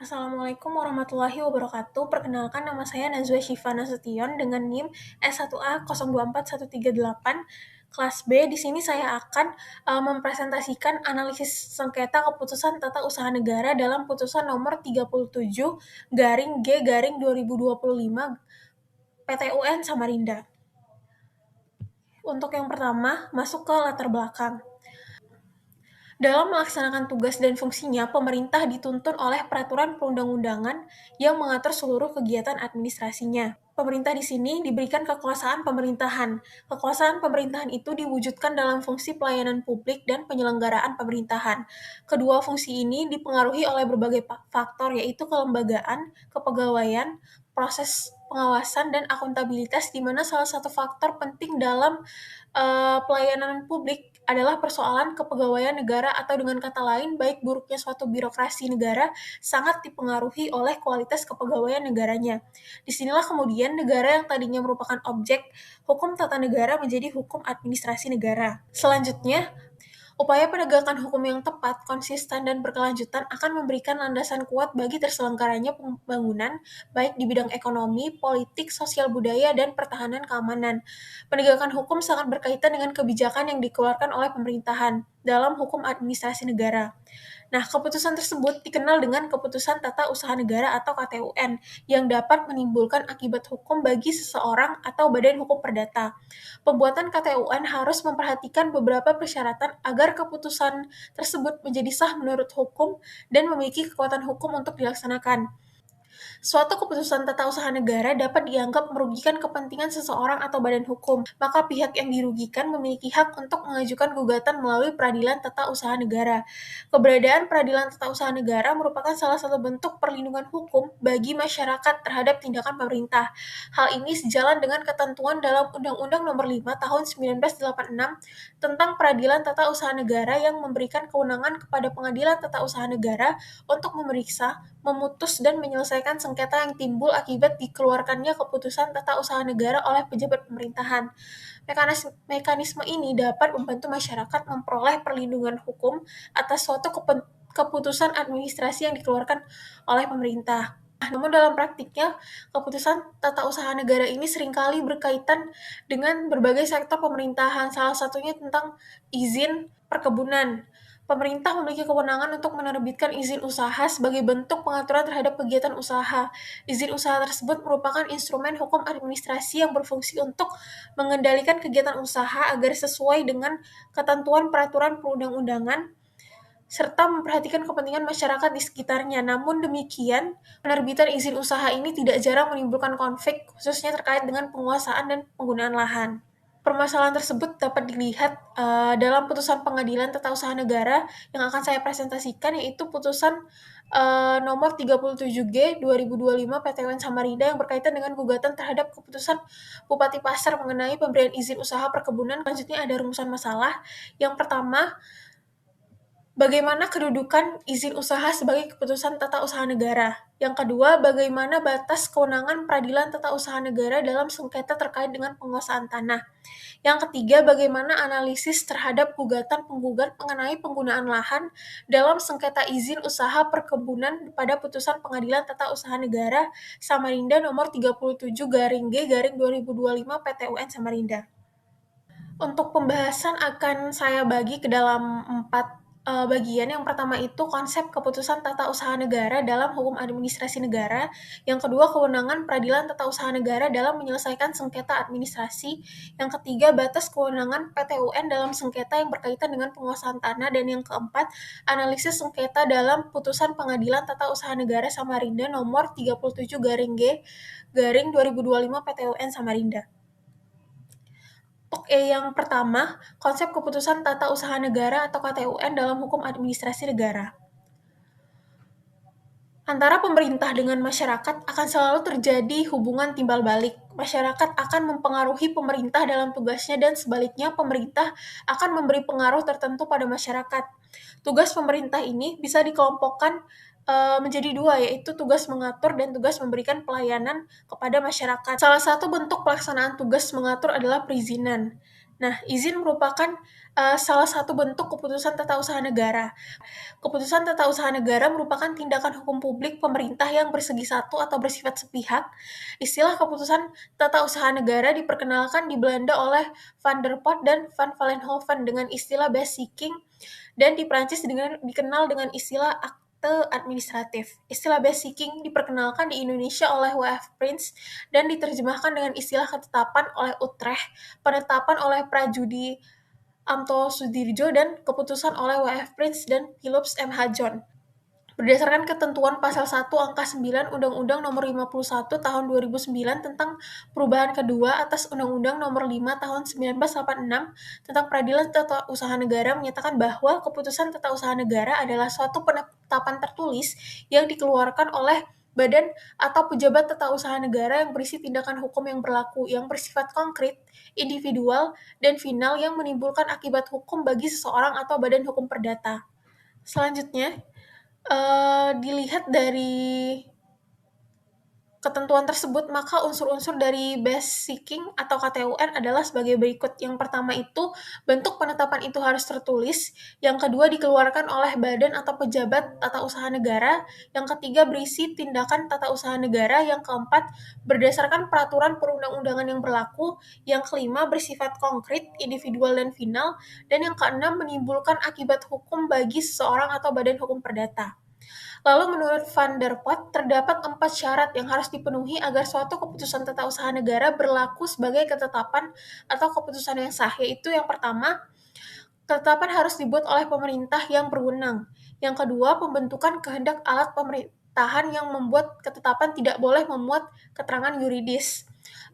Assalamualaikum warahmatullahi wabarakatuh. Perkenalkan nama saya Najwa Syifa Nasution dengan NIM S1A024138 kelas B. Di sini saya akan mempresentasikan analisis sengketa keputusan tata usaha negara dalam putusan nomor 37 garing G garing 2025 PT UN Samarinda. Untuk yang pertama, masuk ke latar belakang. Dalam melaksanakan tugas dan fungsinya, pemerintah dituntun oleh peraturan perundang-undangan yang mengatur seluruh kegiatan administrasinya. Pemerintah di sini diberikan kekuasaan pemerintahan. Kekuasaan pemerintahan itu diwujudkan dalam fungsi pelayanan publik dan penyelenggaraan pemerintahan. Kedua fungsi ini dipengaruhi oleh berbagai faktor, yaitu kelembagaan, kepegawaian, proses pengawasan, dan akuntabilitas, di mana salah satu faktor penting dalam pelayanan publik adalah persoalan kepegawaian negara, atau dengan kata lain, baik buruknya suatu birokrasi negara sangat dipengaruhi oleh kualitas kepegawaian negaranya. Disinilah kemudian negara yang tadinya merupakan objek hukum tata negara menjadi hukum administrasi negara. Selanjutnya, upaya penegakan hukum yang tepat, konsisten, dan berkelanjutan akan memberikan landasan kuat bagi terselenggaranya pembangunan, baik di bidang ekonomi, politik, sosial budaya, dan pertahanan keamanan. Penegakan hukum sangat berkaitan dengan kebijakan yang dikeluarkan oleh pemerintahan dalam hukum administrasi negara. Nah, keputusan tersebut dikenal dengan Keputusan Tata Usaha Negara atau KTUN yang dapat menimbulkan akibat hukum bagi seseorang atau badan hukum perdata. Pembuatan KTUN harus memperhatikan beberapa persyaratan agar keputusan tersebut menjadi sah menurut hukum dan memiliki kekuatan hukum untuk dilaksanakan. Suatu keputusan tata usaha negara dapat dianggap merugikan kepentingan seseorang atau badan hukum, maka pihak yang dirugikan memiliki hak untuk mengajukan gugatan melalui Peradilan Tata Usaha Negara. Keberadaan Peradilan Tata Usaha Negara merupakan salah satu bentuk perlindungan hukum bagi masyarakat terhadap tindakan pemerintah. Hal ini sejalan dengan ketentuan dalam Undang-Undang Nomor 5 Tahun 1986 tentang Peradilan Tata Usaha Negara yang memberikan kewenangan kepada Pengadilan Tata Usaha Negara untuk memeriksa, memutus, dan menyelesaikan sengketa yang timbul akibat dikeluarkannya keputusan tata usaha negara oleh pejabat pemerintahan. Mekanisme ini dapat membantu masyarakat memperoleh perlindungan hukum atas suatu keputusan administrasi yang dikeluarkan oleh pemerintah. Namun dalam praktiknya, keputusan tata usaha negara ini seringkali berkaitan dengan berbagai sektor pemerintahan, salah satunya tentang izin perkebunan. Pemerintah memiliki kewenangan untuk menerbitkan izin usaha sebagai bentuk pengaturan terhadap kegiatan usaha. Izin usaha tersebut merupakan instrumen hukum administrasi yang berfungsi untuk mengendalikan kegiatan usaha agar sesuai dengan ketentuan peraturan perundang-undangan serta memperhatikan kepentingan masyarakat di sekitarnya. Namun demikian, penerbitan izin usaha ini tidak jarang menimbulkan konflik, khususnya terkait dengan penguasaan dan penggunaan lahan. Permasalahan tersebut dapat dilihat dalam putusan Pengadilan Tata Usaha Negara yang akan saya presentasikan, yaitu putusan nomor 37G 2025 PT UN Samarinda yang berkaitan dengan gugatan terhadap keputusan Bupati Pasar mengenai pemberian izin usaha perkebunan. Selanjutnya ada rumusan masalah. Yang pertama, bagaimana kedudukan izin usaha sebagai keputusan tata usaha negara? Yang kedua, bagaimana batas kewenangan Peradilan Tata Usaha Negara dalam sengketa terkait dengan penguasaan tanah? Yang ketiga, bagaimana analisis terhadap gugatan penggugat mengenai penggunaan lahan dalam sengketa izin usaha perkebunan pada putusan Pengadilan Tata Usaha Negara Samarinda nomor 37 garing G garing 2025 PT UN Samarinda. Untuk pembahasan akan saya bagi ke dalam 4 bagian. Yang pertama itu konsep keputusan tata usaha negara dalam hukum administrasi negara. Yang kedua, kewenangan Peradilan Tata Usaha Negara dalam menyelesaikan sengketa administrasi. Yang ketiga, batas kewenangan PT UN dalam sengketa yang berkaitan dengan penguasaan tanah. Dan yang keempat, analisis sengketa dalam putusan Pengadilan Tata Usaha Negara Samarinda nomor 37 garing G garing 2025 PT UN Samarinda. Untuk yang pertama, konsep keputusan tata usaha negara atau KTUN dalam hukum administrasi negara. Antara pemerintah dengan masyarakat akan selalu terjadi hubungan timbal balik. Masyarakat akan mempengaruhi pemerintah dalam tugasnya dan sebaliknya pemerintah akan memberi pengaruh tertentu pada masyarakat. Tugas pemerintah ini bisa dikelompokkan menjadi dua, yaitu tugas mengatur dan tugas memberikan pelayanan kepada masyarakat. Salah satu bentuk pelaksanaan tugas mengatur adalah perizinan. Nah, izin merupakan salah satu bentuk keputusan tata usaha negara. Keputusan tata usaha negara merupakan tindakan hukum publik pemerintah yang bersegi satu atau bersifat sepihak. Istilah keputusan tata usaha negara diperkenalkan di Belanda oleh Van der Pot dan Van Vollenhoven dengan istilah base seeking, dan di Prancis dikenal dengan istilah akte administratif. Istilah base seeking diperkenalkan di Indonesia oleh W.F. Prince dan diterjemahkan dengan istilah ketetapan oleh Utrecht, penetapan oleh Prajudi Amto Sudirjo, dan keputusan oleh W.F. Prince dan Philips M.H. John. Berdasarkan ketentuan Pasal 1 Angka 9 Undang-Undang Nomor 51 Tahun 2009 tentang perubahan kedua atas Undang-Undang Nomor 5 Tahun 1986 tentang Peradilan Tata Usaha Negara menyatakan bahwa keputusan tata usaha negara adalah suatu penetapan tertulis yang dikeluarkan oleh badan atau pejabat tata usaha negara yang berisi tindakan hukum yang berlaku, yang bersifat konkret, individual, dan final yang menimbulkan akibat hukum bagi seseorang atau badan hukum perdata. Selanjutnya, dilihat dari ketentuan tersebut, maka unsur-unsur dari base seeking atau KTUN adalah sebagai berikut. Yang pertama itu, bentuk penetapan itu harus tertulis. Yang kedua, dikeluarkan oleh badan atau pejabat tata usaha negara. Yang ketiga, berisi tindakan tata usaha negara. Yang keempat, berdasarkan peraturan perundang-undangan yang berlaku. Yang kelima, bersifat konkret, individual, dan final. Dan yang keenam, menimbulkan akibat hukum bagi seseorang atau badan hukum perdata. Lalu menurut Van der Pot, terdapat 4 syarat yang harus dipenuhi agar suatu keputusan tata usaha negara berlaku sebagai ketetapan atau keputusan yang sah, yaitu yang pertama, ketetapan harus dibuat oleh pemerintah yang berwenang. Yang kedua, pembentukan kehendak alat pemerintahan yang membuat ketetapan tidak boleh memuat keterangan yuridis.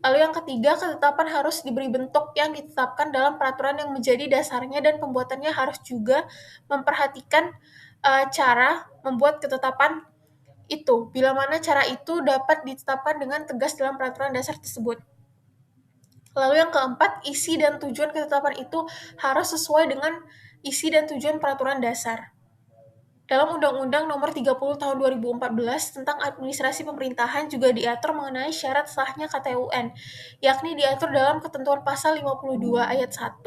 Lalu yang ketiga, ketetapan harus diberi bentuk yang ditetapkan dalam peraturan yang menjadi dasarnya, dan pembuatannya harus juga memperhatikan cara membuat ketetapan itu, bila mana cara itu dapat ditetapkan dengan tegas dalam peraturan dasar tersebut. Lalu yang keempat, isi dan tujuan ketetapan itu harus sesuai dengan isi dan tujuan peraturan dasar. Dalam Undang-Undang Nomor 30 Tahun 2014 tentang Administrasi Pemerintahan juga diatur mengenai syarat sahnya KTUN, yakni diatur dalam ketentuan Pasal 52 Ayat 1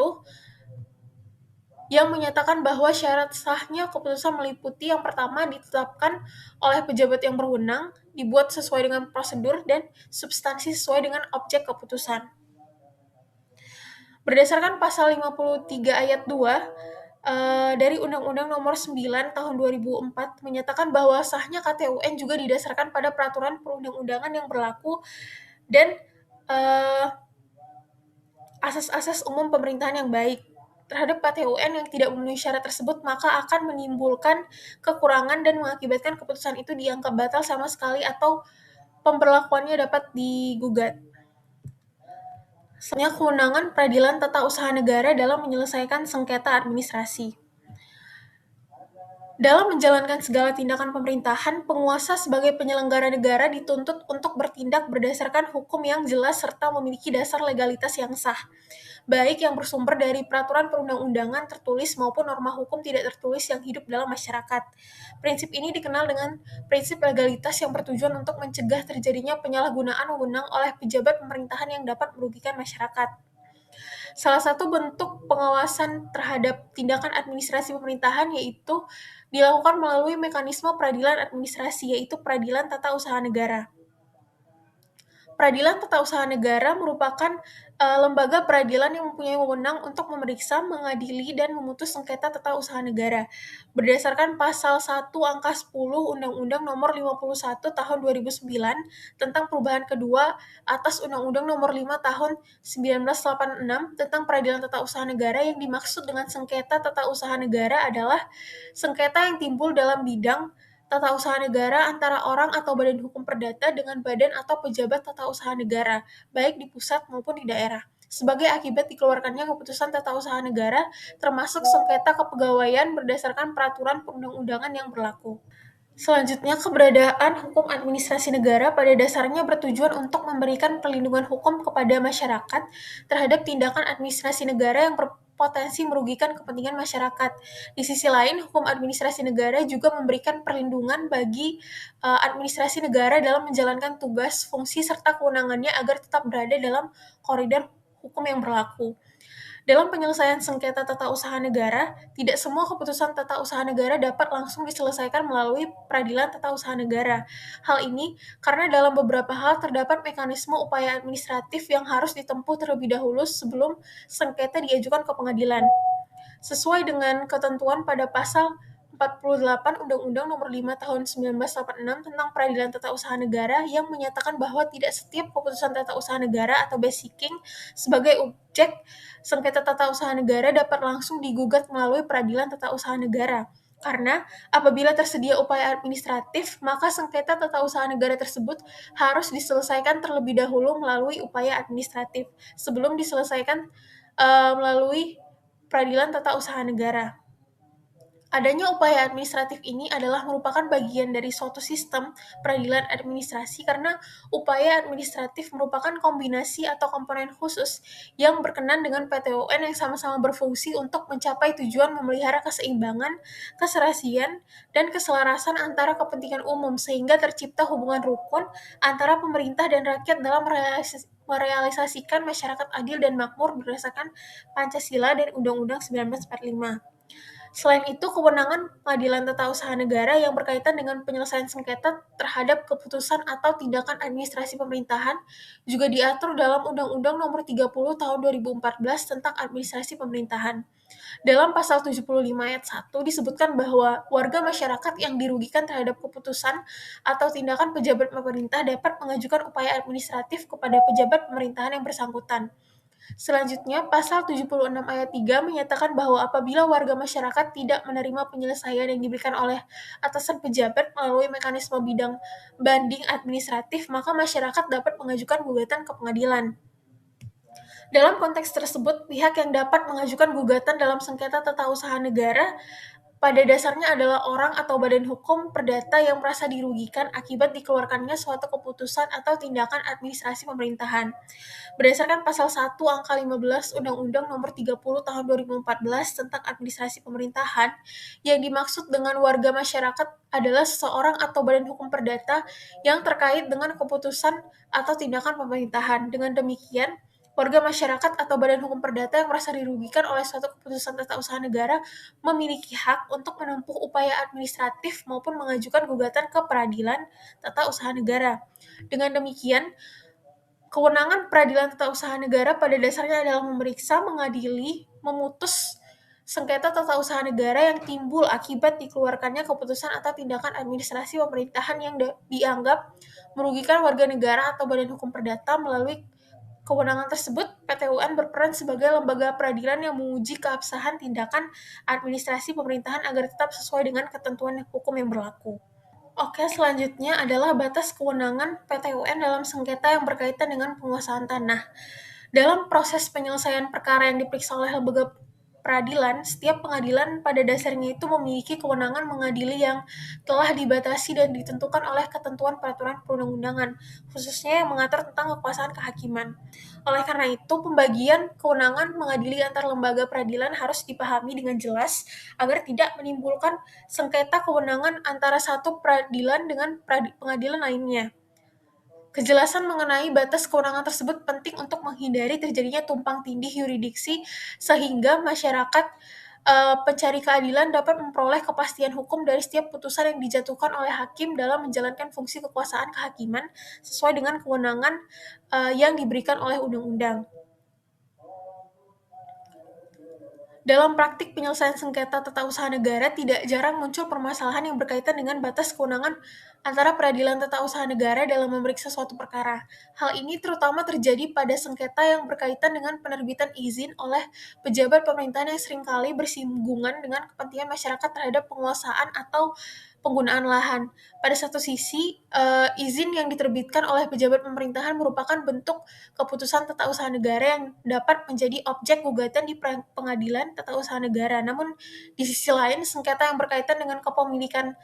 yang menyatakan bahwa syarat sahnya keputusan meliputi yang pertama, ditetapkan oleh pejabat yang berwenang, dibuat sesuai dengan prosedur, dan substansi sesuai dengan objek keputusan. Berdasarkan Pasal 53 Ayat 2 dari Undang-Undang Nomor 9 Tahun 2004 menyatakan bahwa sahnya KTUN juga didasarkan pada peraturan perundang-undangan yang berlaku dan asas-asas umum pemerintahan yang baik. Terhadap KTUN yang tidak memenuhi syarat tersebut, maka akan menimbulkan kekurangan dan mengakibatkan keputusan itu dianggap batal sama sekali atau pemberlakuannya dapat digugat. Selanjutnya, kewenangan Peradilan Tata Usaha Negara dalam menyelesaikan sengketa administrasi. Dalam menjalankan segala tindakan pemerintahan, penguasa sebagai penyelenggara negara dituntut untuk bertindak berdasarkan hukum yang jelas serta memiliki dasar legalitas yang sah, baik yang bersumber dari peraturan perundang-undangan tertulis maupun norma hukum tidak tertulis yang hidup dalam masyarakat. Prinsip ini dikenal dengan prinsip legalitas yang bertujuan untuk mencegah terjadinya penyalahgunaan wewenang oleh pejabat pemerintahan yang dapat merugikan masyarakat. Salah satu bentuk pengawasan terhadap tindakan administrasi pemerintahan yaitu dilakukan melalui mekanisme peradilan administrasi, yaitu Peradilan Tata Usaha Negara. Peradilan Tata Usaha Negara merupakan lembaga peradilan yang mempunyai wewenang untuk memeriksa, mengadili, dan memutus sengketa tata usaha negara. Berdasarkan Pasal 1 Angka 10 Undang-Undang Nomor 51 Tahun 2009 tentang perubahan kedua atas Undang-Undang Nomor 5 Tahun 1986 tentang Peradilan Tata Usaha Negara, yang dimaksud dengan sengketa tata usaha negara adalah sengketa yang timbul dalam bidang tata usaha negara antara orang atau badan hukum perdata dengan badan atau pejabat tata usaha negara, baik di pusat maupun di daerah, sebagai akibat dikeluarkannya keputusan tata usaha negara, termasuk sengketa kepegawaian berdasarkan peraturan perundang-undangan yang berlaku. Selanjutnya, keberadaan hukum administrasi negara pada dasarnya bertujuan untuk memberikan perlindungan hukum kepada masyarakat terhadap tindakan administrasi negara yang berpotensi merugikan kepentingan masyarakat. Di sisi lain, hukum administrasi negara juga memberikan perlindungan bagi administrasi negara dalam menjalankan tugas, fungsi, serta kewenangannya agar tetap berada dalam koridor hukum yang berlaku. Dalam penyelesaian sengketa tata usaha negara, tidak semua keputusan tata usaha negara dapat langsung diselesaikan melalui peradilan tata usaha negara. Hal ini karena dalam beberapa hal terdapat mekanisme upaya administratif yang harus ditempuh terlebih dahulu sebelum sengketa diajukan ke pengadilan. Sesuai dengan ketentuan pada pasal 48 Undang-Undang Nomor 5 Tahun 1986 tentang Peradilan Tata Usaha Negara yang menyatakan bahwa tidak setiap keputusan tata usaha negara atau basiking sebagai objek sengketa tata usaha negara dapat langsung digugat melalui peradilan tata usaha negara. Karena apabila tersedia upaya administratif, maka sengketa tata usaha negara tersebut harus diselesaikan terlebih dahulu melalui upaya administratif sebelum diselesaikan melalui peradilan tata usaha negara. Adanya upaya administratif ini adalah merupakan bagian dari suatu sistem peradilan administrasi karena upaya administratif merupakan kombinasi atau komponen khusus yang berkenan dengan PTUN yang sama-sama berfungsi untuk mencapai tujuan memelihara keseimbangan, keserasian, dan keselarasan antara kepentingan umum sehingga tercipta hubungan rukun antara pemerintah dan rakyat dalam merealisasikan masyarakat adil dan makmur berdasarkan Pancasila dan Undang-Undang 1945. Selain itu, kewenangan Pengadilan Tata Usaha Negara yang berkaitan dengan penyelesaian sengketa terhadap keputusan atau tindakan administrasi pemerintahan juga diatur dalam Undang-Undang Nomor 30 Tahun 2014 tentang Administrasi Pemerintahan. Dalam pasal 75 ayat 1 disebutkan bahwa warga masyarakat yang dirugikan terhadap keputusan atau tindakan pejabat pemerintah dapat mengajukan upaya administratif kepada pejabat pemerintahan yang bersangkutan. Selanjutnya, pasal 76 ayat 3 menyatakan bahwa apabila warga masyarakat tidak menerima penyelesaian yang diberikan oleh atasan pejabat melalui mekanisme bidang banding administratif, maka masyarakat dapat mengajukan gugatan ke pengadilan. Dalam konteks tersebut, pihak yang dapat mengajukan gugatan dalam sengketa tata usaha negara pada dasarnya adalah orang atau badan hukum perdata yang merasa dirugikan akibat dikeluarkannya suatu keputusan atau tindakan administrasi pemerintahan. Berdasarkan pasal 1 angka 15 Undang-Undang Nomor 30 Tahun 2014 tentang Administrasi Pemerintahan, yang dimaksud dengan warga masyarakat adalah seseorang atau badan hukum perdata yang terkait dengan keputusan atau tindakan pemerintahan. Dengan demikian, warga masyarakat atau badan hukum perdata yang merasa dirugikan oleh suatu keputusan tata usaha negara memiliki hak untuk menempuh upaya administratif maupun mengajukan gugatan ke peradilan tata usaha negara. Dengan demikian, kewenangan peradilan tata usaha negara pada dasarnya adalah memeriksa, mengadili, memutus sengketa tata usaha negara yang timbul akibat dikeluarkannya keputusan atau tindakan administrasi pemerintahan yang dianggap merugikan warga negara atau badan hukum perdata. Melalui kewenangan tersebut, PTUN berperan sebagai lembaga peradilan yang menguji keabsahan tindakan administrasi pemerintahan agar tetap sesuai dengan ketentuan hukum yang berlaku. Oke, selanjutnya adalah batas kewenangan PTUN dalam sengketa yang berkaitan dengan penguasaan tanah. Dalam proses penyelesaian perkara yang diperiksa oleh lembaga peradilan, setiap pengadilan pada dasarnya itu memiliki kewenangan mengadili yang telah dibatasi dan ditentukan oleh ketentuan peraturan perundang-undangan, khususnya yang mengatur tentang kekuasaan kehakiman. Oleh karena itu, pembagian kewenangan mengadili antar lembaga peradilan harus dipahami dengan jelas agar tidak menimbulkan sengketa kewenangan antara satu peradilan dengan pengadilan lainnya. Kejelasan mengenai batas kewenangan tersebut penting untuk menghindari terjadinya tumpang tindih yurisdiksi sehingga masyarakat pencari keadilan dapat memperoleh kepastian hukum dari setiap putusan yang dijatuhkan oleh hakim dalam menjalankan fungsi kekuasaan kehakiman sesuai dengan kewenangan yang diberikan oleh undang-undang. Dalam praktik penyelesaian sengketa tata usaha negara, tidak jarang muncul permasalahan yang berkaitan dengan batas kewenangan antara peradilan tata usaha negara dalam memeriksa suatu perkara. Hal ini terutama terjadi pada sengketa yang berkaitan dengan penerbitan izin oleh pejabat pemerintahan yang seringkali bersinggungan dengan kepentingan masyarakat terhadap penguasaan atau penggunaan lahan. Pada satu sisi, izin yang diterbitkan oleh pejabat pemerintahan merupakan bentuk keputusan tata usaha negara yang dapat menjadi objek gugatan di pengadilan tata usaha negara. Namun, di sisi lain, sengketa yang berkaitan dengan kepemilikan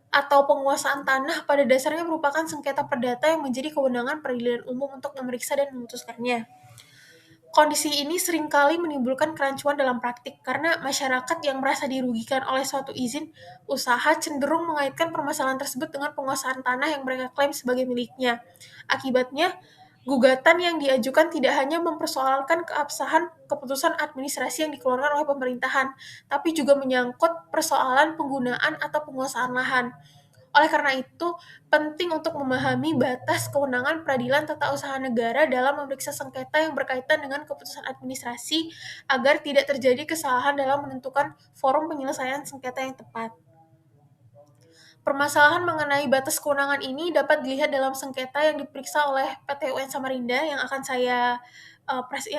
atau penguasaan tanah pada dasarnya merupakan sengketa perdata yang menjadi kewenangan peradilan umum untuk memeriksa dan memutuskannya. Kondisi ini seringkali menimbulkan kerancuan dalam praktik karena masyarakat yang merasa dirugikan oleh suatu izin usaha cenderung mengaitkan permasalahan tersebut dengan penguasaan tanah yang mereka klaim sebagai miliknya. Akibatnya, Gugatan yang diajukan tidak hanya mempersoalkan keabsahan keputusan administrasi yang dikeluarkan oleh pemerintahan, tapi juga menyangkut persoalan penggunaan atau penguasaan lahan. Oleh karena itu, penting untuk memahami batas kewenangan Peradilan Tata Usaha Negara dalam memeriksa sengketa yang berkaitan dengan keputusan administrasi agar tidak terjadi kesalahan dalam menentukan forum penyelesaian sengketa yang tepat. Permasalahan mengenai batas kewenangan ini dapat dilihat dalam sengketa yang diperiksa oleh PT UN Samarinda yang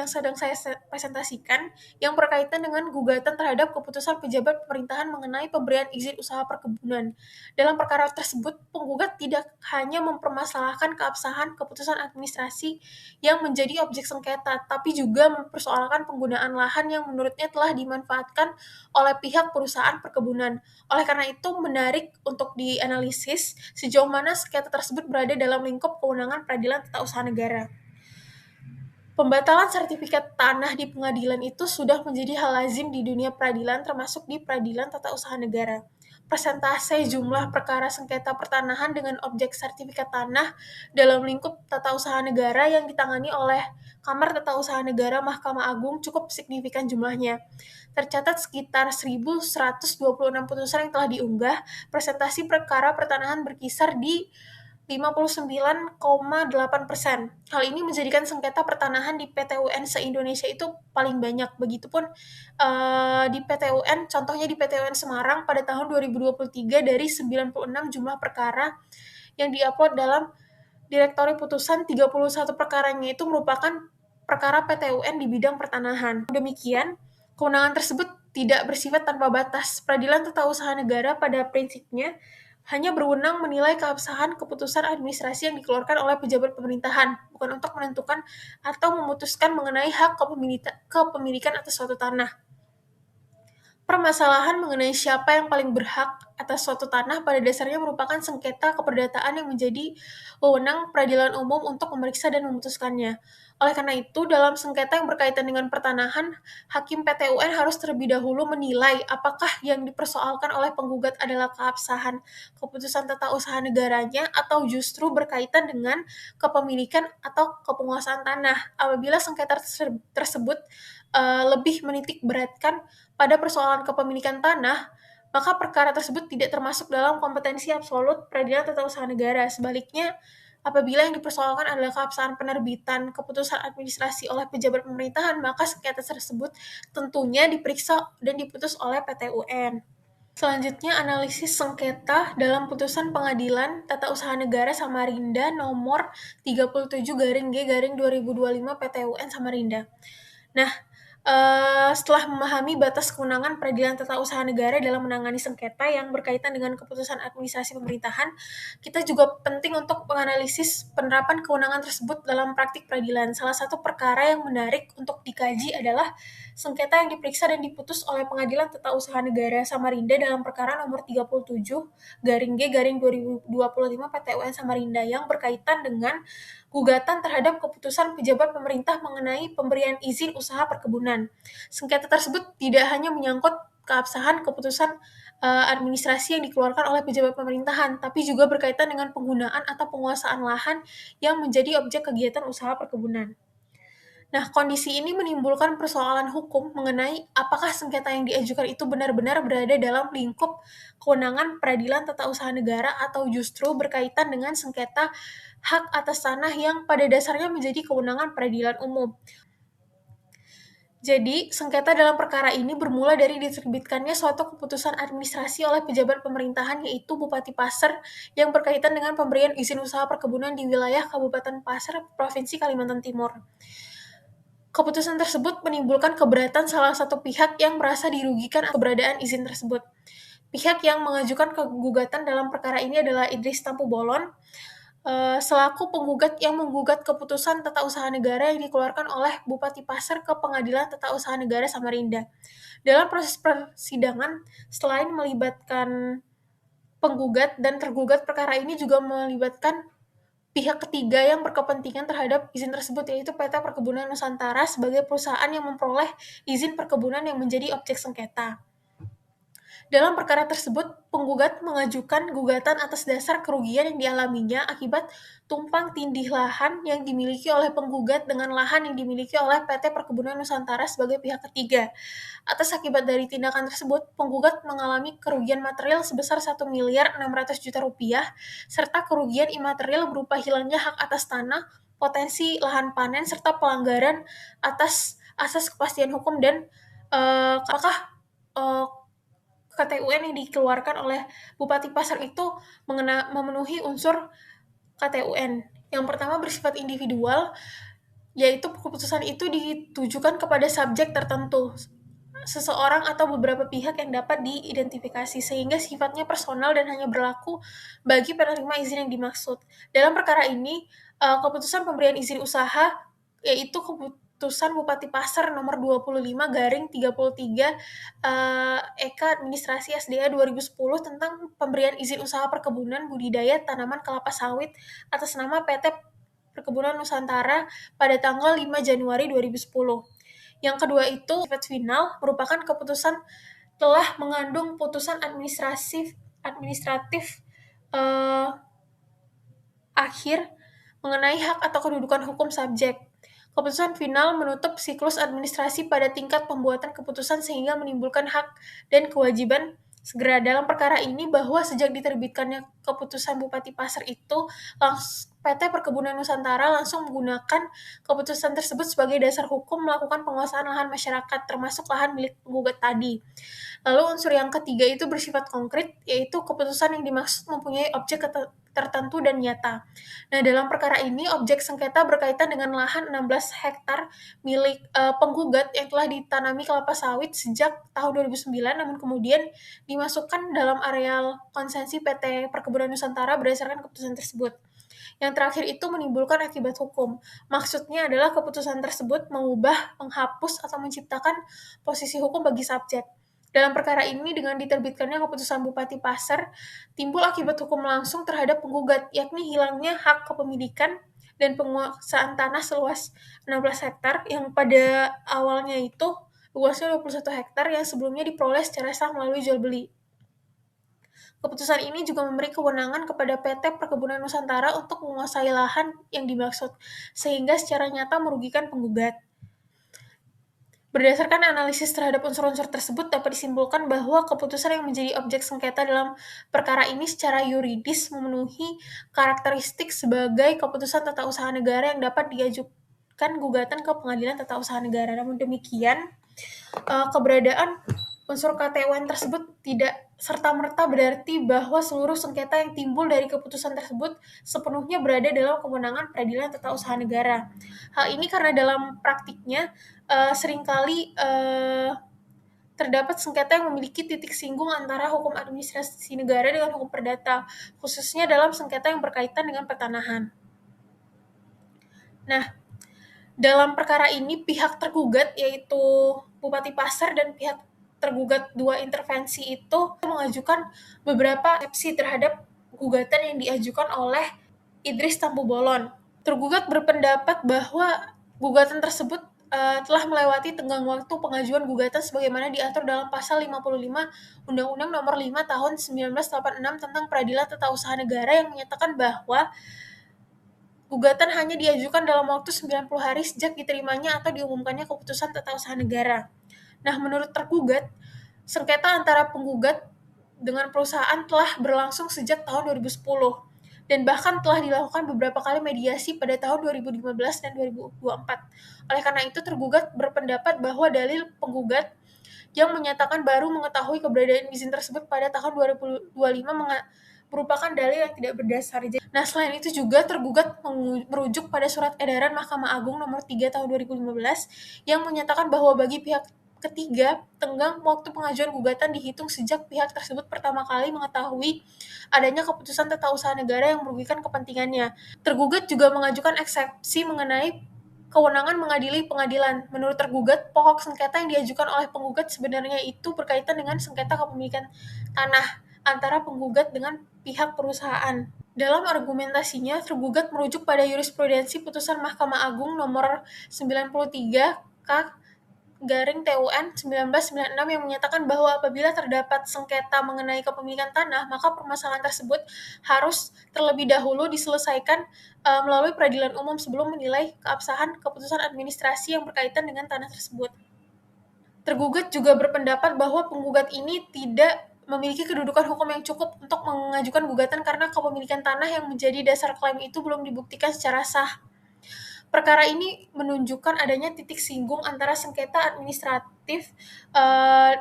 sedang saya presentasikan, yang berkaitan dengan gugatan terhadap keputusan pejabat pemerintahan mengenai pemberian izin usaha perkebunan. Dalam perkara tersebut, penggugat tidak hanya mempermasalahkan keabsahan keputusan administrasi yang menjadi objek sengketa, tapi juga mempersoalkan penggunaan lahan yang menurutnya telah dimanfaatkan oleh pihak perusahaan perkebunan. Oleh karena itu, menarik untuk dianalisis sejauh mana sengketa tersebut berada dalam lingkup kewenangan Peradilan Tata Usaha Negara. Pembatalan sertifikat tanah di pengadilan itu sudah menjadi hal lazim di dunia peradilan, termasuk di Peradilan Tata Usaha Negara. Persentase jumlah perkara sengketa pertanahan dengan objek sertifikat tanah dalam lingkup tata usaha negara yang ditangani oleh Kamar Tata Usaha Negara Mahkamah Agung cukup signifikan jumlahnya. Tercatat sekitar 1.126 putusan yang telah diunggah, presentasi perkara pertanahan berkisar di 59,8%. Hal ini menjadikan sengketa pertanahan di PT UN se-Indonesia itu paling banyak. Begitupun di PT UN, contohnya di PT UN Semarang pada tahun 2023 dari 96 jumlah perkara yang diupload dalam Direktori Putusan, 31 perkaranya itu merupakan perkara PT UN di bidang pertanahan. Demikian, kewenangan tersebut tidak bersifat tanpa batas. Peradilan Tata Usaha Negara pada prinsipnya hanya berwenang menilai keabsahan keputusan administrasi yang dikeluarkan oleh pejabat pemerintahan, bukan untuk menentukan atau memutuskan mengenai hak kepemilikan atas suatu tanah. Permasalahan mengenai siapa yang paling berhak atas suatu tanah pada dasarnya merupakan sengketa keperdataan yang menjadi wewenang peradilan umum untuk memeriksa dan memutuskannya. Oleh karena itu, dalam sengketa yang berkaitan dengan pertanahan, Hakim PT UN harus terlebih dahulu menilai apakah yang dipersoalkan oleh penggugat adalah keabsahan keputusan tata usaha negaranya atau justru berkaitan dengan kepemilikan atau kepenguasaan tanah. Apabila sengketa tersebut lebih menitik beratkan pada persoalan kepemilikan tanah, maka perkara tersebut tidak termasuk dalam kompetensi absolut Peradilan Tata Usaha Negara. Sebaliknya, apabila yang dipersoalkan adalah keabsahan penerbitan keputusan administrasi oleh pejabat pemerintahan, maka sengketa tersebut tentunya diperiksa dan diputus oleh PT UN. Selanjutnya, analisis sengketa dalam putusan Pengadilan Tata Usaha Negara Samarinda nomor 37-G-2025 PT UN Samarinda. Nah, setelah memahami batas kewenangan Peradilan Tata Usaha Negara dalam menangani sengketa yang berkaitan dengan keputusan administrasi pemerintahan, kita juga penting untuk menganalisis penerapan kewenangan tersebut dalam praktik peradilan. Salah satu perkara yang menarik untuk dikaji adalah sengketa yang diperiksa dan diputus oleh Pengadilan Tata Usaha Negara Samarinda dalam perkara nomor 37-G-2025 PT UN Samarinda yang berkaitan dengan gugatan terhadap keputusan pejabat pemerintah mengenai pemberian izin usaha perkebunan. Sengketa tersebut tidak hanya menyangkut keabsahan keputusan administrasi yang dikeluarkan oleh pejabat pemerintahan, tapi juga berkaitan dengan penggunaan atau penguasaan lahan yang menjadi objek kegiatan usaha perkebunan. Nah, kondisi ini menimbulkan persoalan hukum mengenai apakah sengketa yang diajukan itu benar-benar berada dalam lingkup kewenangan Peradilan Tata Usaha Negara atau justru berkaitan dengan sengketa hak atas tanah yang pada dasarnya menjadi kewenangan peradilan umum. Jadi, sengketa dalam perkara ini bermula dari diterbitkannya suatu keputusan administrasi oleh pejabat pemerintahan yaitu Bupati Pasir yang berkaitan dengan pemberian izin usaha perkebunan di wilayah Kabupaten Pasir, Provinsi Kalimantan Timur. Keputusan tersebut menimbulkan keberatan salah satu pihak yang merasa dirugikan keberadaan izin tersebut. Pihak yang mengajukan gugatan dalam perkara ini adalah Idris Tampu Bolon, selaku penggugat yang menggugat keputusan tata usaha negara yang dikeluarkan oleh Bupati Pasir ke Pengadilan Tata Usaha Negara Samarinda. Dalam proses persidangan, selain melibatkan penggugat dan tergugat, perkara ini juga melibatkan pihak ketiga yang berkepentingan terhadap izin tersebut, yaitu PT Perkebunan Nusantara sebagai perusahaan yang memperoleh izin perkebunan yang menjadi objek sengketa. Dalam perkara tersebut, penggugat mengajukan gugatan atas dasar kerugian yang dialaminya akibat tumpang tindih lahan yang dimiliki oleh penggugat dengan lahan yang dimiliki oleh PT Perkebunan Nusantara sebagai pihak ketiga. Atas akibat dari tindakan tersebut, penggugat mengalami kerugian material sebesar 1.600.000.000 rupiah, serta kerugian imaterial berupa hilangnya hak atas tanah, potensi lahan panen, serta pelanggaran atas asas kepastian hukum dan apakah eh, KTUN yang dikeluarkan oleh Bupati Pasar itu memenuhi unsur KTUN. Yang pertama bersifat individual, yaitu keputusan itu ditujukan kepada subjek tertentu, seseorang atau beberapa pihak yang dapat diidentifikasi, sehingga sifatnya personal dan hanya berlaku bagi penerima izin yang dimaksud. Dalam perkara ini, keputusan pemberian izin usaha, yaitu keputusan Bupati Pasar nomor 25/33 EK Administrasi SDA 2010 tentang pemberian izin usaha perkebunan budidaya tanaman kelapa sawit atas nama PT Perkebunan Nusantara pada tanggal 5 Januari 2010. Yang kedua itu sifat final merupakan keputusan telah mengandung putusan administratif akhir mengenai hak atau kedudukan hukum subjek. Keputusan final menutup siklus administrasi pada tingkat pembuatan keputusan sehingga menimbulkan hak dan kewajiban segera dalam perkara ini bahwa sejak diterbitkannya keputusan Bupati Pasar itu, PT Perkebunan Nusantara langsung menggunakan keputusan tersebut sebagai dasar hukum melakukan penguasaan lahan masyarakat, termasuk lahan milik penggugat tadi. Lalu unsur yang ketiga itu bersifat konkret, yaitu keputusan yang dimaksud mempunyai objek tertentu dan nyata. Nah, dalam perkara ini, objek sengketa berkaitan dengan lahan 16 hektar milik penggugat yang telah ditanami kelapa sawit sejak tahun 2009, namun kemudian dimasukkan dalam areal konsesi PT Perkebunan Nusantara berdasarkan keputusan tersebut. Yang terakhir itu menimbulkan akibat hukum. Maksudnya adalah keputusan tersebut mengubah, menghapus, atau menciptakan posisi hukum bagi subjek. Dalam perkara ini, dengan diterbitkannya keputusan Bupati Pasar, timbul akibat hukum langsung terhadap penggugat, yakni hilangnya hak kepemilikan dan penguasaan tanah seluas 16 hektar yang pada awalnya itu luasnya 21 hektar yang sebelumnya diperoleh secara sah melalui jual beli. Keputusan ini juga memberi kewenangan kepada PT Perkebunan Nusantara untuk menguasai lahan yang dimaksud, sehingga secara nyata merugikan penggugat. Berdasarkan analisis terhadap unsur-unsur tersebut, dapat disimpulkan bahwa keputusan yang menjadi objek sengketa dalam perkara ini secara yuridis memenuhi karakteristik sebagai keputusan tata usaha negara yang dapat diajukan gugatan ke Pengadilan Tata Usaha Negara. Namun demikian, keberadaan unsur KTUN tersebut tidak serta-merta berarti bahwa seluruh sengketa yang timbul dari keputusan tersebut sepenuhnya berada dalam kewenangan Peradilan Tata Usaha Negara. Hal ini karena dalam praktiknya seringkali terdapat sengketa yang memiliki titik singgung antara hukum administrasi negara dengan hukum perdata, khususnya dalam sengketa yang berkaitan dengan pertanahan. Nah, dalam perkara ini pihak tergugat yaitu Bupati Pasar dan pihak tergugat dua intervensi itu mengajukan beberapa eksepsi terhadap gugatan yang diajukan oleh Idris Tampu Bolon. Tergugat berpendapat bahwa gugatan tersebut telah melewati tenggang waktu pengajuan gugatan sebagaimana diatur dalam pasal 55 Undang-Undang Nomor 5 Tahun 1986 tentang Peradilan Tata Usaha Negara yang menyatakan bahwa gugatan hanya diajukan dalam waktu 90 hari sejak diterimanya atau diumumkannya keputusan tata usaha negara. Nah, menurut tergugat, sengketa antara penggugat dengan perusahaan telah berlangsung sejak tahun 2010 dan bahkan telah dilakukan beberapa kali mediasi pada tahun 2015 dan 2024. Oleh karena itu, tergugat berpendapat bahwa dalil penggugat yang menyatakan baru mengetahui keberadaan izin tersebut pada tahun 2025 merupakan dalil yang tidak berdasar. Nah, selain itu juga tergugat merujuk pada surat edaran Mahkamah Agung nomor 3 tahun 2015 yang menyatakan bahwa bagi pihak ketiga, tenggang waktu pengajuan gugatan dihitung sejak pihak tersebut pertama kali mengetahui adanya keputusan tata usaha negara yang merugikan kepentingannya. Tergugat juga mengajukan eksepsi mengenai kewenangan mengadili pengadilan. Menurut tergugat, pokok sengketa yang diajukan oleh penggugat sebenarnya itu berkaitan dengan sengketa kepemilikan tanah antara penggugat dengan pihak perusahaan. Dalam argumentasinya, tergugat merujuk pada jurisprudensi putusan Mahkamah Agung nomor 93 K TUN 1996 yang menyatakan bahwa apabila terdapat sengketa mengenai kepemilikan tanah, maka permasalahan tersebut harus terlebih dahulu diselesaikan melalui peradilan umum sebelum menilai keabsahan keputusan administrasi yang berkaitan dengan tanah tersebut. Tergugat juga berpendapat bahwa penggugat ini tidak memiliki kedudukan hukum yang cukup untuk mengajukan gugatan karena kepemilikan tanah yang menjadi dasar klaim itu belum dibuktikan secara sah. Perkara ini menunjukkan adanya titik singgung antara sengketa administratif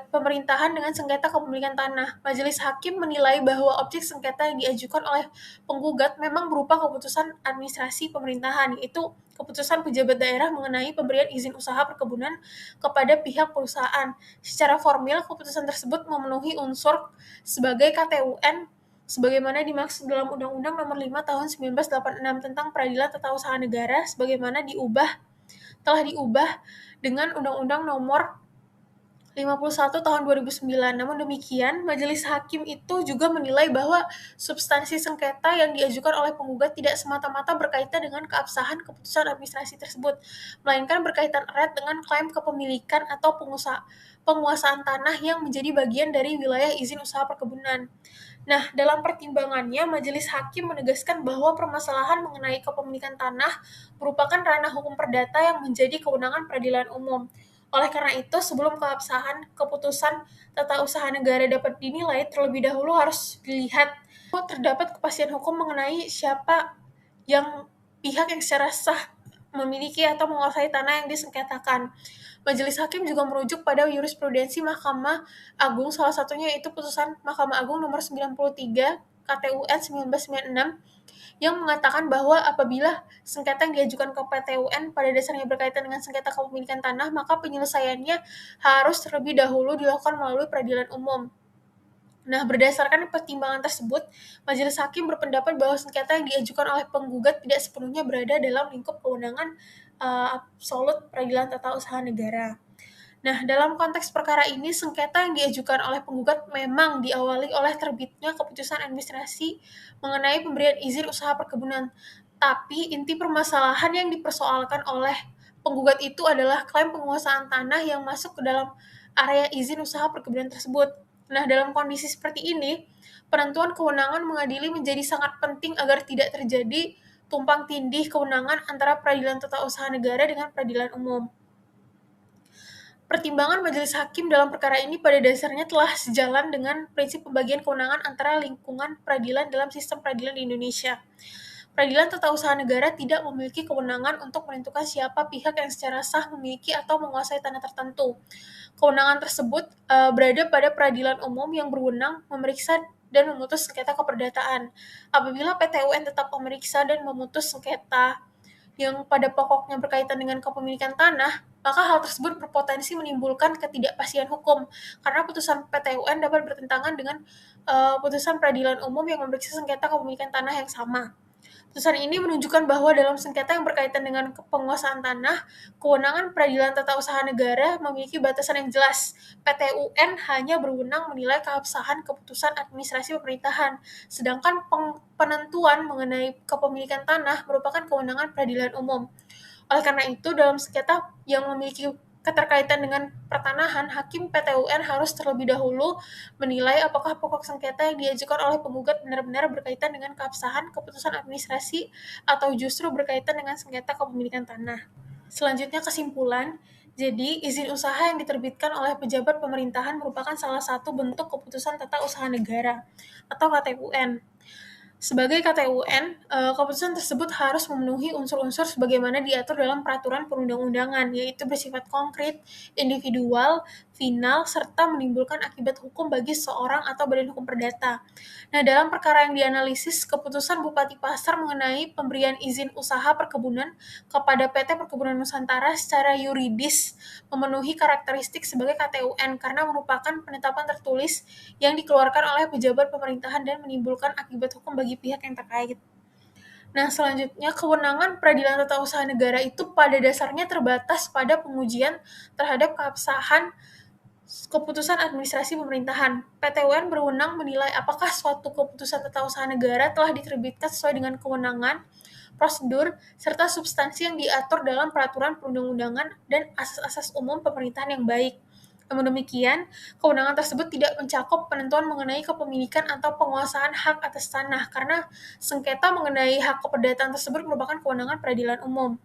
pemerintahan dengan sengketa kepemilikan tanah. Majelis hakim menilai bahwa objek sengketa yang diajukan oleh penggugat memang berupa keputusan administrasi pemerintahan, yaitu keputusan pejabat daerah mengenai pemberian izin usaha perkebunan kepada pihak perusahaan. Secara formil, keputusan tersebut memenuhi unsur sebagai KTUN sebagaimana dimaksud dalam Undang-Undang Nomor 5 Tahun 1986 tentang Peradilan Tata Usaha Negara sebagaimana telah diubah dengan Undang-Undang Nomor 51 Tahun 2009. Namun demikian, majelis hakim itu juga menilai bahwa substansi sengketa yang diajukan oleh penggugat tidak semata-mata berkaitan dengan keabsahan keputusan administrasi tersebut, melainkan berkaitan erat dengan klaim kepemilikan atau penguasaan tanah yang menjadi bagian dari wilayah izin usaha perkebunan. Nah, dalam pertimbangannya, majelis hakim menegaskan bahwa permasalahan mengenai kepemilikan tanah merupakan ranah hukum perdata yang menjadi kewenangan peradilan umum. Oleh karena itu, sebelum keabsahan keputusan tata usaha negara dapat dinilai, terlebih dahulu harus dilihat terdapat kepastian hukum mengenai siapa pihak yang secara sah memiliki atau menguasai tanah yang disengketakan. Majelis hakim juga merujuk pada jurisprudensi Mahkamah Agung, salah satunya yaitu putusan Mahkamah Agung nomor 93 KTUN 1996 yang mengatakan bahwa apabila sengketa yang diajukan ke PTUN pada dasarnya berkaitan dengan sengketa kepemilikan tanah, maka penyelesaiannya harus terlebih dahulu dilakukan melalui peradilan umum. Nah, berdasarkan pertimbangan tersebut, majelis hakim berpendapat bahwa sengketa yang diajukan oleh penggugat tidak sepenuhnya berada dalam lingkup kewenangan absolut peradilan tata usaha negara. Nah, dalam konteks perkara ini, sengketa yang diajukan oleh penggugat memang diawali oleh terbitnya keputusan administrasi mengenai pemberian izin usaha perkebunan. Tapi inti permasalahan yang dipersoalkan oleh penggugat itu adalah klaim penguasaan tanah yang masuk ke dalam area izin usaha perkebunan tersebut. Nah, dalam kondisi seperti ini, penentuan kewenangan mengadili menjadi sangat penting agar tidak terjadi tumpang tindih kewenangan antara peradilan tata usaha negara dengan peradilan umum. Pertimbangan majelis hakim dalam perkara ini pada dasarnya telah sejalan dengan prinsip pembagian kewenangan antara lingkungan peradilan dalam sistem peradilan di Indonesia. Peradilan tata usaha negara tidak memiliki kewenangan untuk menentukan siapa pihak yang secara sah memiliki atau menguasai tanah tertentu. Kewenangan tersebut berada pada peradilan umum yang berwenang memeriksa dan memutus sengketa keperdataan. Apabila PTUN tetap memeriksa dan memutus sengketa yang pada pokoknya berkaitan dengan kepemilikan tanah, maka hal tersebut berpotensi menimbulkan ketidakpastian hukum, karena putusan PTUN dapat bertentangan dengan putusan peradilan umum yang memeriksa sengketa kepemilikan tanah yang sama. Putusan ini menunjukkan bahwa dalam sengketa yang berkaitan dengan penguasaan tanah, kewenangan peradilan tata usaha negara memiliki batasan yang jelas. PTUN hanya berwenang menilai keabsahan keputusan administrasi pemerintahan, sedangkan penentuan mengenai kepemilikan tanah merupakan kewenangan peradilan umum. Oleh karena itu, dalam sengketa yang memiliki keterkaitan dengan pertanahan, hakim PTUN harus terlebih dahulu menilai apakah pokok sengketa yang diajukan oleh penggugat benar-benar berkaitan dengan keabsahan keputusan administrasi atau justru berkaitan dengan sengketa kepemilikan tanah. Selanjutnya kesimpulan. Jadi, izin usaha yang diterbitkan oleh pejabat pemerintahan merupakan salah satu bentuk keputusan tata usaha negara atau KTUN. Sebagai KTUN, keputusan tersebut harus memenuhi unsur-unsur sebagaimana diatur dalam peraturan perundang-undangan, yaitu bersifat konkret, individual, final, serta menimbulkan akibat hukum bagi seorang atau badan hukum perdata. Nah, dalam perkara yang dianalisis, keputusan Bupati Pasar mengenai pemberian izin usaha perkebunan kepada PT Perkebunan Nusantara secara yuridis memenuhi karakteristik sebagai KTUN karena merupakan penetapan tertulis yang dikeluarkan oleh pejabat pemerintahan dan menimbulkan akibat hukum bagi pihak yang terkait. Nah, selanjutnya, kewenangan peradilan tata usaha negara itu pada dasarnya terbatas pada pengujian terhadap keabsahan keputusan administrasi pemerintahan. PTUN berwenang menilai apakah suatu keputusan tata usaha negara telah diterbitkan sesuai dengan kewenangan, prosedur, serta substansi yang diatur dalam peraturan perundang-undangan dan asas-asas umum pemerintahan yang baik. Namun demikian, kewenangan tersebut tidak mencakup penentuan mengenai kepemilikan atau penguasaan hak atas tanah, karena sengketa mengenai hak keperdataan tersebut merupakan kewenangan peradilan umum.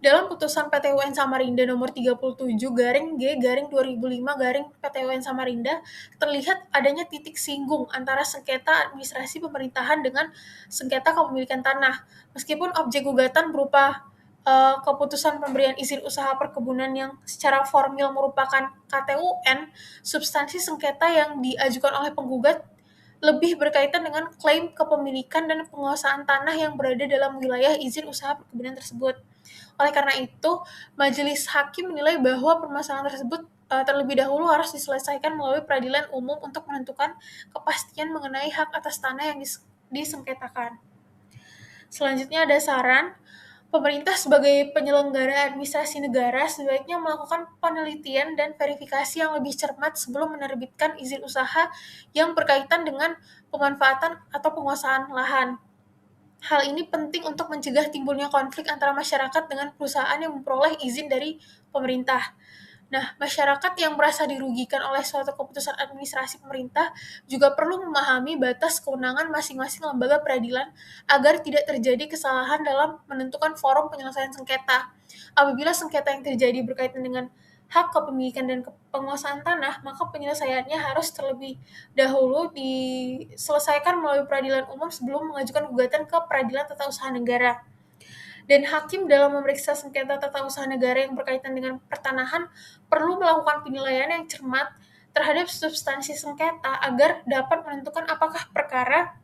Dalam putusan PT UN Samarinda nomor 37/G/2005 PT UN Samarinda, terlihat adanya titik singgung antara sengketa administrasi pemerintahan dengan sengketa kepemilikan tanah. Meskipun objek gugatan berupa keputusan pemberian izin usaha perkebunan yang secara formil merupakan KTUN, substansi sengketa yang diajukan oleh penggugat lebih berkaitan dengan klaim kepemilikan dan penguasaan tanah yang berada dalam wilayah izin usaha perkebunan tersebut. Oleh karena itu, majelis hakim menilai bahwa permasalahan tersebut terlebih dahulu harus diselesaikan melalui peradilan umum untuk menentukan kepastian mengenai hak atas tanah yang disengketakan. Selanjutnya ada saran, pemerintah sebagai penyelenggara administrasi negara sebaiknya melakukan penelitian dan verifikasi yang lebih cermat sebelum menerbitkan izin usaha yang berkaitan dengan pemanfaatan atau penguasaan lahan. Hal ini penting untuk mencegah timbulnya konflik antara masyarakat dengan perusahaan yang memperoleh izin dari pemerintah. Nah, masyarakat yang merasa dirugikan oleh suatu keputusan administrasi pemerintah juga perlu memahami batas kewenangan masing-masing lembaga peradilan agar tidak terjadi kesalahan dalam menentukan forum penyelesaian sengketa. Apabila sengketa yang terjadi berkaitan dengan hak kepemilikan dan penguasaan tanah, maka penyelesaiannya harus terlebih dahulu diselesaikan melalui peradilan umum sebelum mengajukan gugatan ke peradilan tata usaha negara. Dan hakim dalam memeriksa sengketa tata usaha negara yang berkaitan dengan pertanahan perlu melakukan penilaian yang cermat terhadap substansi sengketa agar dapat menentukan apakah perkara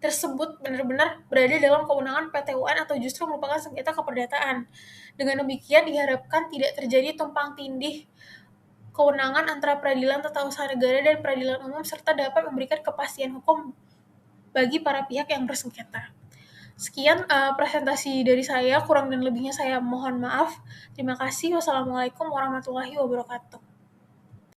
tersebut benar-benar berada dalam kewenangan PT UN atau justru merupakan sengketa keperdataan. Dengan demikian diharapkan tidak terjadi tumpang tindih kewenangan antara peradilan tata usaha negara dan peradilan umum serta dapat memberikan kepastian hukum bagi para pihak yang bersengketa. Sekian presentasi dari saya, kurang dan lebihnya saya mohon maaf. Terima kasih. Wassalamualaikum warahmatullahi wabarakatuh.